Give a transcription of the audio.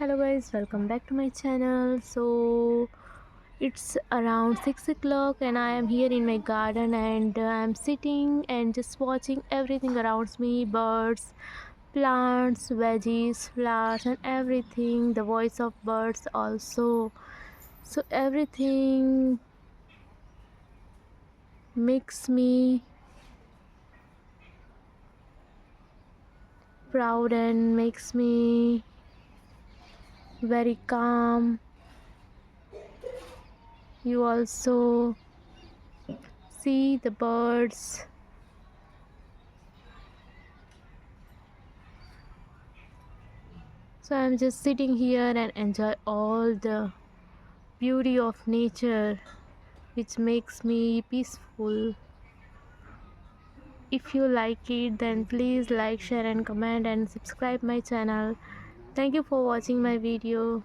Hello guys, welcome back to my channel. It's around 6 o'clock and I am here in my garden and I'm sitting and just watching everything around me: birds, plants, veggies, flowers, and everything. The voice of birds also. So everything makes me proud and makes me very calm. You also see the birds. So I'm just sitting here and enjoy all the beauty of nature which makes me peaceful. If you like it, then please like, share and comment and subscribe my channel. Thank you for watching my video.